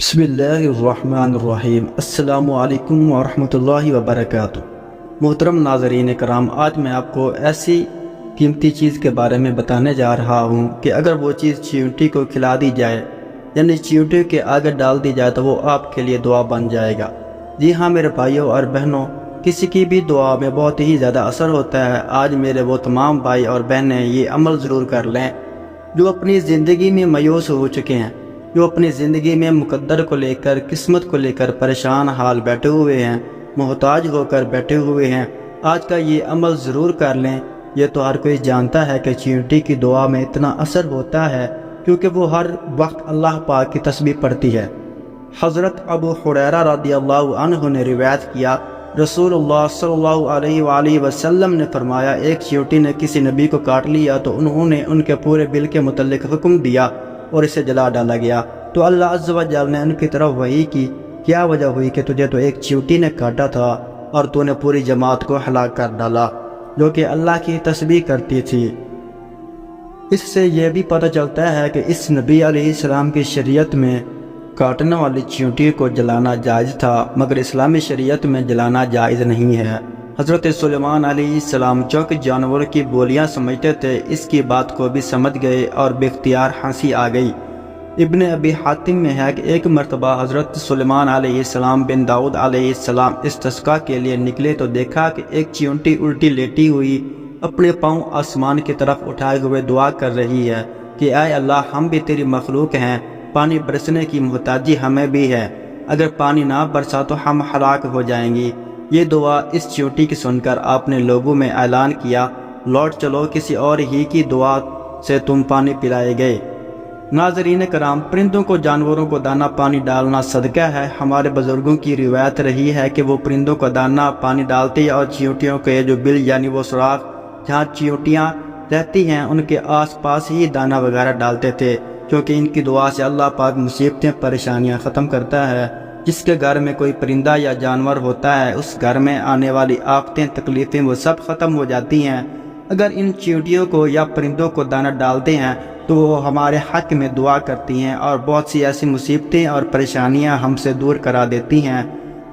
بسم اللہ الرحمن الرحیم۔ السلام علیکم ورحمۃ اللہ وبرکاتہ۔ محترم ناظرین کرام، آج میں آپ کو ایسی قیمتی چیز کے بارے میں بتانے جا رہا ہوں کہ اگر وہ چیز چیونٹی کو کھلا دی جائے، یعنی چیونٹی کے آگے ڈال دی جائے، تو وہ آپ کے لیے دعا بن جائے گا۔ جی ہاں میرے بھائیوں اور بہنوں، کسی کی بھی دعا میں بہت ہی زیادہ اثر ہوتا ہے۔ آج میرے وہ تمام بھائی اور بہنیں یہ عمل ضرور کر لیں جو اپنی زندگی میں مایوس ہو چکے ہیں، جو اپنی زندگی میں مقدر کو لے کر، قسمت کو لے کر پریشان حال بیٹھے ہوئے ہیں، محتاج ہو کر بیٹھے ہوئے ہیں۔ آج کا یہ عمل ضرور کر لیں۔ یہ تو ہر کوئی جانتا ہے کہ چیونٹی کی دعا میں اتنا اثر ہوتا ہے کیونکہ وہ ہر وقت اللہ پاک کی تسبیح پڑھتی ہے۔ حضرت ابو ہریرہ رضی اللہ عنہ نے روایت کیا، رسول اللہ صلی اللہ علیہ وآلہ وسلم نے فرمایا، ایک چیونٹی نے کسی نبی کو کاٹ لیا تو انہوں نے ان کے پورے بل کے متعلق حکم دیا اور اسے جلا ڈالا گیا۔ تو اللہ عز و جل نے ان کی طرف وحی کی، کیا وجہ ہوئی کہ تجھے تو ایک چیونٹی نے کاٹا تھا اور تو نے پوری جماعت کو ہلاک کر ڈالا جو کہ اللہ کی تسبیح کرتی تھی۔ اس سے یہ بھی پتہ چلتا ہے کہ اس نبی علیہ السلام کی شریعت میں کاٹنے والی چیونٹی کو جلانا جائز تھا، مگر اسلامی شریعت میں جلانا جائز نہیں ہے۔ حضرت سلیمان علیہ السلام جو کہ جانوروں کی بولیاں سمجھتے تھے، اس کی بات کو بھی سمجھ گئے اور بے اختیار ہنسی آ گئی۔ ابن ابی حاتم میں ہے کہ ایک مرتبہ حضرت سلیمان علیہ السلام بن داؤد علیہ السلام استسقاء کے لیے نکلے تو دیکھا کہ ایک چیونٹی الٹی لیٹی ہوئی اپنے پاؤں آسمان کی طرف اٹھائے ہوئے دعا کر رہی ہے کہ اے اللہ، ہم بھی تیری مخلوق ہیں، پانی برسنے کی محتاجی ہمیں بھی ہے، اگر پانی نہ برسا تو ہم ہلاک ہو جائیں گی۔ یہ دعا اس چیونٹی کی سن کر آپ نے لوگوں میں اعلان کیا، لوٹ چلو، کسی اور ہی کی دعا سے تم پانی پلائے گئے۔ ناظرین کرام، پرندوں کو، جانوروں کو دانہ پانی ڈالنا صدقہ ہے۔ ہمارے بزرگوں کی روایت رہی ہے کہ وہ پرندوں کو دانہ پانی ڈالتے اور چیونٹیوں کے جو بل یعنی وہ سوراخ جہاں چیونٹیاں رہتی ہیں ان کے آس پاس ہی دانہ وغیرہ ڈالتے تھے، کیونکہ ان کی دعا سے اللہ پاک مصیبتیں، پریشانیاں ختم کرتا ہے۔ جس کے گھر میں کوئی پرندہ یا جانور ہوتا ہے، اس گھر میں آنے والی آفتیں، تکلیفیں وہ سب ختم ہو جاتی ہیں۔ اگر ان چیونٹیوں کو یا پرندوں کو دانہ ڈالتے ہیں تو وہ ہمارے حق میں دعا کرتی ہیں اور بہت سی ایسی مصیبتیں اور پریشانیاں ہم سے دور کرا دیتی ہیں۔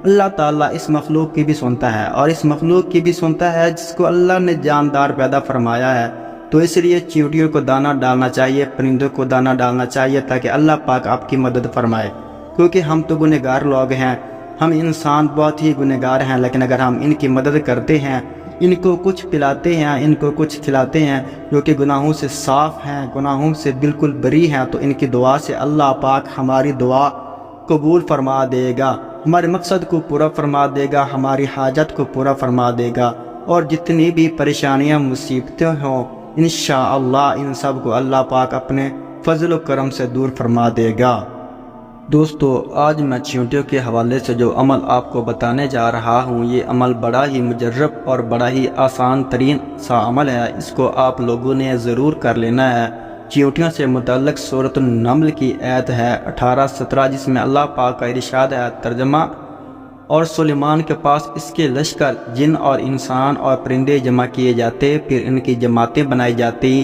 اللہ تعالیٰ اس مخلوق کی بھی سنتا ہے اور اس مخلوق کی بھی سنتا ہے جس کو اللہ نے جاندار پیدا فرمایا ہے۔ تو اس لیے چیونٹیوں کو دانہ ڈالنا چاہیے، پرندوں کو دانہ ڈالنا چاہیے تاکہ اللہ پاک آپ کی مدد فرمائے، کیونکہ ہم تو گنہگار لوگ ہیں، ہم انسان بہت ہی گنہگار ہیں، لیکن اگر ہم ان کی مدد کرتے ہیں، ان کو کچھ پلاتے ہیں، ان کو کچھ کھلاتے ہیں جو کہ گناہوں سے صاف ہیں، گناہوں سے بالکل بری ہیں، تو ان کی دعا سے اللہ پاک ہماری دعا قبول فرما دے گا، ہمارے مقصد کو پورا فرما دے گا، ہماری حاجت کو پورا فرما دے گا، اور جتنی بھی پریشانیاں، مصیبتیں ہوں، انشاءاللہ ان سب کو اللہ پاک اپنے فضل و کرم سے دور فرما دے گا۔ دوستو، آج میں چیونٹیوں کے حوالے سے جو عمل آپ کو بتانے جا رہا ہوں، یہ عمل بڑا ہی مجرب اور بڑا ہی آسان ترین سا عمل ہے۔ اس کو آپ لوگوں نے ضرور کر لینا ہے۔ چیونٹیوں سے متعلق سورۃ النمل کی آیت ہے 18-17، جس میں اللہ پاک کا ارشاد ہے، ترجمہ: اور سلیمان کے پاس اس کے لشکر، جن اور انسان اور پرندے جمع کیے جاتے، پھر ان کی جماعتیں بنائی جاتی،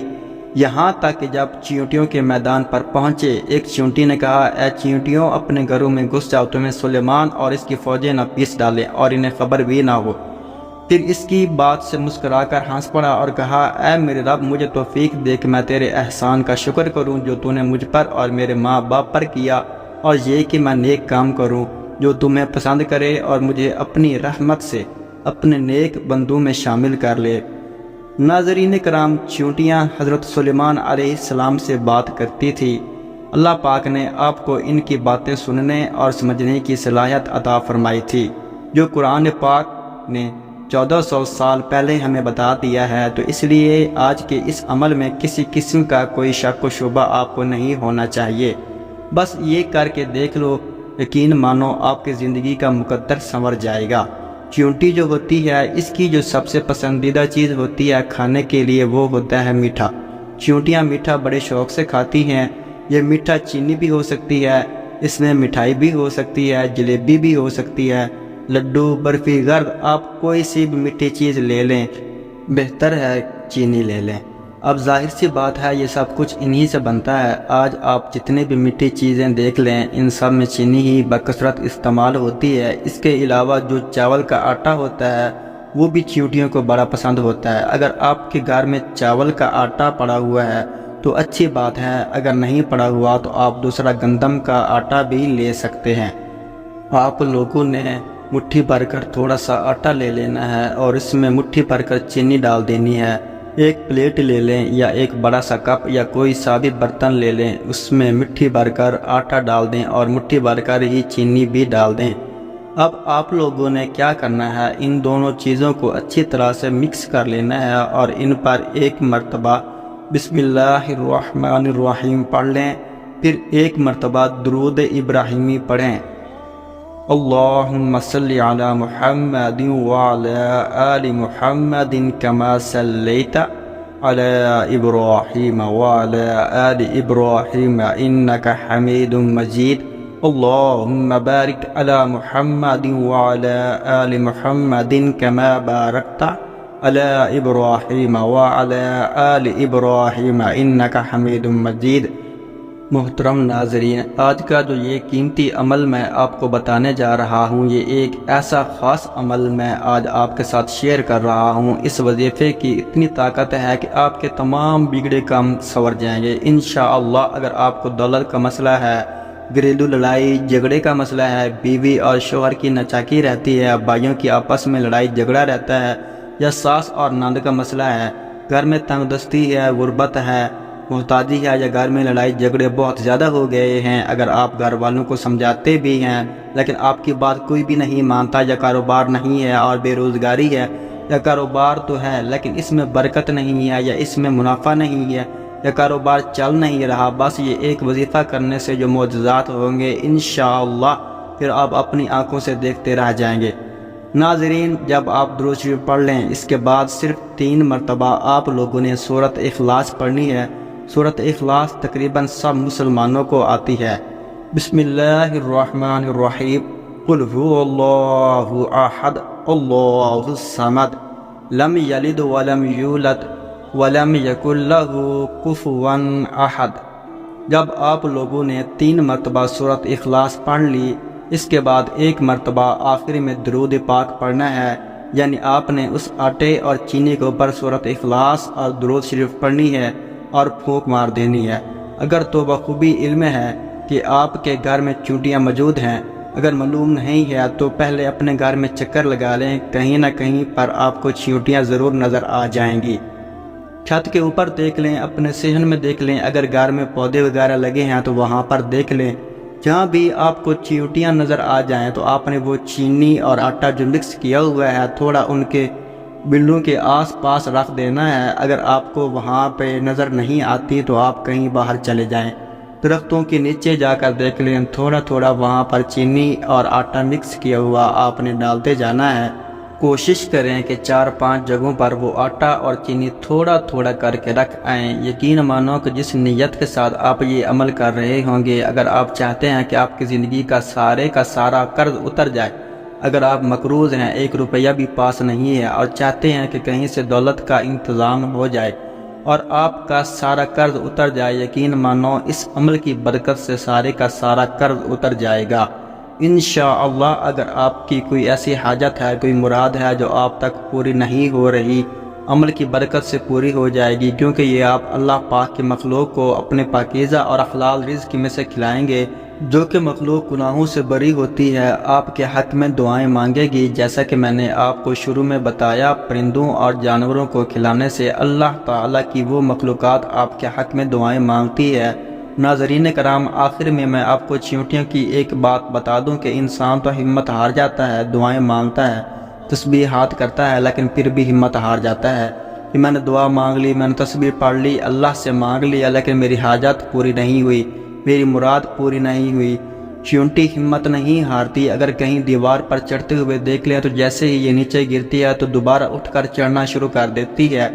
یہاں تک کہ جب چیونٹیوں کے میدان پر پہنچے، ایک چیونٹی نے کہا، اے چیونٹیوں، اپنے گھروں میں گھس جاؤ، تمہیں سلیمان اور اس کی فوجیں نہ پیس ڈالیں اور انہیں خبر بھی نہ ہو۔ پھر اس کی بات سے مسکرا کر ہنس پڑا اور کہا، اے میرے رب، مجھے توفیق دے کہ میں تیرے احسان کا شکر کروں جو تو نے مجھ پر اور میرے ماں باپ پر کیا، اور یہ کہ میں نیک کام کروں جو تمہیں پسند کرے، اور مجھے اپنی رحمت سے اپنے نیک بندوں میں شامل کر لے۔ ناظرین کرام، چیونٹیاں حضرت سلیمان علیہ السلام سے بات کرتی تھی۔ اللہ پاک نے آپ کو ان کی باتیں سننے اور سمجھنے کی صلاحیت عطا فرمائی تھی، جو قرآن پاک نے 1400 سال پہلے ہمیں بتا دیا ہے۔ تو اس لیے آج کے اس عمل میں کسی قسم کا کوئی شک و شبہ آپ کو نہیں ہونا چاہیے۔ بس یہ کر کے دیکھ لو، یقین مانو آپ کی زندگی کا مقدر سنور جائے گا۔ چیونٹی جو ہوتی ہے، اس کی جو سب سے پسندیدہ چیز ہوتی ہے کھانے کے لیے، وہ ہوتا ہے میٹھا۔ چیونٹیاں میٹھا بڑے شوق سے کھاتی ہیں۔ یہ میٹھا چینی بھی ہو سکتی ہے، اس میں مٹھائی بھی ہو سکتی ہے، جلیبی بھی ہو سکتی ہے، لڈو، برفی، گرد، آپ کوئی سی بھی میٹھی چیز لے لیں، بہتر ہے چینی لے لیں۔ اب ظاہر سی بات ہے یہ سب کچھ انہی سے بنتا ہے۔ آج آپ جتنے بھی میٹھی چیزیں دیکھ لیں ان سب میں چینی ہی بکثرت استعمال ہوتی ہے۔ اس کے علاوہ جو چاول کا آٹا ہوتا ہے وہ بھی چیونٹیوں کو بڑا پسند ہوتا ہے۔ اگر آپ کے گھر میں چاول کا آٹا پڑا ہوا ہے تو اچھی بات ہے، اگر نہیں پڑا ہوا تو آپ دوسرا گندم کا آٹا بھی لے سکتے ہیں۔ آپ لوگوں نے مٹھی بھر کر تھوڑا سا آٹا لے لینا ہے اور اس میں مٹھی بھر کر چینی ڈال دینی ہے۔ ایک پلیٹ لے لیں یا ایک بڑا سا کپ یا کوئی سا بھی برتن لے لیں، اس میں مٹھی بھر کر آٹا ڈال دیں اور مٹھی بھر کر ہی چینی بھی ڈال دیں۔ اب آپ لوگوں نے کیا کرنا ہے، ان دونوں چیزوں کو اچھی طرح سے مکس کر لینا ہے اور ان پر ایک مرتبہ بسم اللہ الرحمن الرحیم پڑھ لیں، پھر ایک مرتبہ درود ابراہیمی پڑھیں۔ اللہم صلی علی محمد وعلی آل محمد کما صلیت علی ابراہیم وعلی آل ابراہیم انک حمید مجید۔ اللہم بارک علی محمد وعلی آل محمد کما بارکت علی ابراہیم وعلی آل ابراہیم انک حمید مجید۔ محترم ناظرین، آج کا جو یہ قیمتی عمل میں آپ کو بتانے جا رہا ہوں، یہ ایک ایسا خاص عمل میں آج آپ کے ساتھ شیئر کر رہا ہوں۔ اس وظیفے کی اتنی طاقت ہے کہ آپ کے تمام بگڑے کام سنور جائیں گے انشاءاللہ۔ اگر آپ کو دولت کا مسئلہ ہے، گھریلو لڑائی جھگڑے کا مسئلہ ہے، بیوی اور شوہر کی ناچاکی رہتی ہے، بھائیوں کی آپس میں لڑائی جھگڑا رہتا ہے، یا ساس اور نند کا مسئلہ ہے، گھر میں تنگ دستی ہے، غربت ہے، محتاجی ہے، یا گھر میں لڑائی جھگڑے بہت زیادہ ہو گئے ہیں، اگر آپ گھر والوں کو سمجھاتے بھی ہیں لیکن آپ کی بات کوئی بھی نہیں مانتا، یا کاروبار نہیں ہے اور بے روزگاری ہے، یا کاروبار تو ہے لیکن اس میں برکت نہیں ہے، یا اس میں منافع نہیں ہے، یا کاروبار چل نہیں رہا، بس یہ ایک وظیفہ کرنے سے جو معجزات ہوں گے انشاءاللہ پھر آپ اپنی آنکھوں سے دیکھتے رہ جائیں گے۔ ناظرین، جب آپ درود شریف پڑھ لیں اس کے بعد صرف 3 مرتبہ آپ لوگوں نے سورۃ اخلاص پڑھنی ہے۔ سورۃ اخلاص تقریباً سب مسلمانوں کو آتی ہے۔ بسم اللہ الرحمن الرحیم، قل هو اللہ احد اللہ الصمد لم یلد ولم یولد ولم یکن لہ کفوا احد۔ جب آپ لوگوں نے 3 مرتبہ سورۃ اخلاص پڑھ لی، اس کے بعد 1 مرتبہ آخری میں درود پاک پڑھنا ہے، یعنی آپ نے اس آٹے اور چینی کے اوپر سورۃ اخلاص اور درود شریف پڑھنی ہے اور پھونک مار دینی ہے۔ اگر تو بخوبی علم ہے کہ آپ کے گھر میں چیونٹیاں موجود ہیں، اگر معلوم نہیں ہے تو پہلے اپنے گھر میں چکر لگا لیں، کہیں نہ کہیں پر آپ کو چیونٹیاں ضرور نظر آ جائیں گی۔ چھت کے اوپر دیکھ لیں، اپنے صحن میں دیکھ لیں، اگر گھر میں پودے وغیرہ لگے ہیں تو وہاں پر دیکھ لیں، جہاں بھی آپ کو چیونٹیاں نظر آ جائیں تو آپ نے وہ چینی اور آٹا جو مکس کیا ہوا ہے تھوڑا ان کے بلوں کے آس پاس رکھ دینا ہے۔ اگر آپ کو وہاں پہ نظر نہیں آتی تو آپ کہیں باہر چلے جائیں، درختوں کے نیچے جا کر دیکھ لیں، تھوڑا تھوڑا وہاں پر چینی اور آٹا مکس کیا ہوا آپ نے ڈالتے جانا ہے۔ کوشش کریں کہ 4-5 جگہوں پر وہ آٹا اور چینی تھوڑا تھوڑا کر کے رکھ آئیں۔ یقین مانو کہ جس نیت کے ساتھ آپ یہ عمل کر رہے ہوں گے، اگر آپ چاہتے ہیں کہ آپ کی زندگی کا سارا قرض اتر جائے، اگر آپ مقروض ہیں، 1 روپیہ بھی پاس نہیں ہے اور چاہتے ہیں کہ کہیں سے دولت کا انتظام ہو جائے اور آپ کا سارا قرض اتر جائے، یقین مانو اس عمل کی برکت سے سارے کا سارا قرض اتر جائے گا انشاءاللہ۔ اگر آپ کی کوئی ایسی حاجت ہے، کوئی مراد ہے جو آپ تک پوری نہیں ہو رہی، عمل کی برکت سے پوری ہو جائے گی، کیونکہ یہ آپ اللہ پاک کے مخلوق کو اپنے پاکیزہ اور حلال رزق میں سے کھلائیں گے، جو کہ مخلوق گناہوں سے بری ہوتی ہے، آپ کے حق میں دعائیں مانگے گی۔ جیسا کہ میں نے آپ کو شروع میں بتایا، پرندوں اور جانوروں کو کھلانے سے اللہ تعالیٰ کی وہ مخلوقات آپ کے حق میں دعائیں مانگتی ہے۔ ناظرین کرام، آخر میں آپ کو چیونٹیوں کی ایک بات بتا دوں کہ انسان تو ہمت ہار جاتا ہے، دعائیں مانگتا ہے، تسبیحات کرتا ہے، لیکن پھر بھی ہمت ہار جاتا ہے کہ میں نے دعا مانگ لی، میں نے تسبیح پڑھ لی، اللہ سے مانگ لیا، لیکن میری حاجت پوری نہیں ہوئی، میری مراد پوری نہیں ہوئی۔ چیونٹی ہمت نہیں ہارتی، اگر کہیں دیوار پر چڑھتے ہوئے دیکھ لیں تو جیسے ہی یہ نیچے گرتی ہے تو دوبارہ اٹھ کر چڑھنا شروع کر دیتی ہے،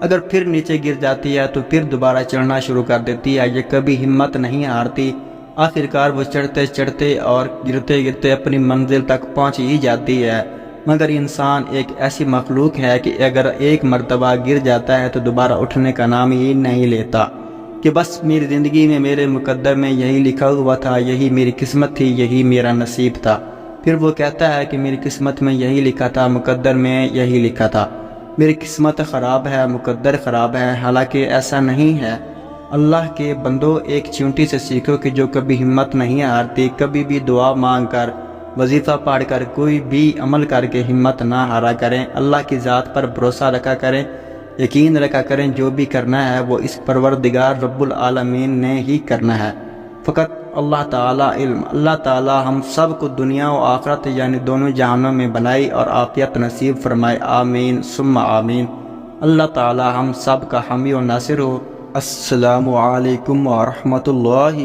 اگر پھر نیچے گر جاتی ہے تو پھر دوبارہ چڑھنا شروع کر دیتی ہے، یہ کبھی ہمت نہیں ہارتی۔ آخرکار وہ چڑھتے چڑھتے اور گرتے گرتے اپنی منزل تک پہنچ ہی جاتی ہے۔ مگر انسان ایک ایسی مخلوق ہے کہ اگر ایک مرتبہ گر جاتا ہے تو دوبارہ اٹھنے کا نام ہی نہیں لیتا، کہ بس میری زندگی میں میرے مقدر میں یہی لکھا ہوا تھا، یہی میری قسمت تھی، یہی میرا نصیب تھا۔ پھر وہ کہتا ہے کہ میری قسمت میں یہی لکھا تھا، مقدر میں یہی لکھا تھا، میری قسمت خراب ہے، مقدر خراب ہے، حالانکہ ایسا نہیں ہے۔ اللہ کے بندو، ایک چیونٹی سے سیکھو کہ جو کبھی ہمت نہیں ہارتی، کبھی بھی دعا مانگ کر، وظیفہ پڑھ کر، کوئی بھی عمل کر کے ہمت نہ ہارا کریں، اللہ کی ذات پر بھروسہ رکھا کریں، یقین رکھا کریں، جو بھی کرنا ہے وہ اس پروردگار رب العالمین نے ہی کرنا ہے۔ فقط اللہ تعالیٰ علم۔ اللہ تعالیٰ ہم سب کو دنیا و آخرت یعنی دونوں جہانوں میں بھلائی اور عافیت نصیب فرمائے، آمین ثم آمین۔ اللہ تعالیٰ ہم سب کا حامی و ناصر ہو۔ السلام علیکم ورحمۃ اللہ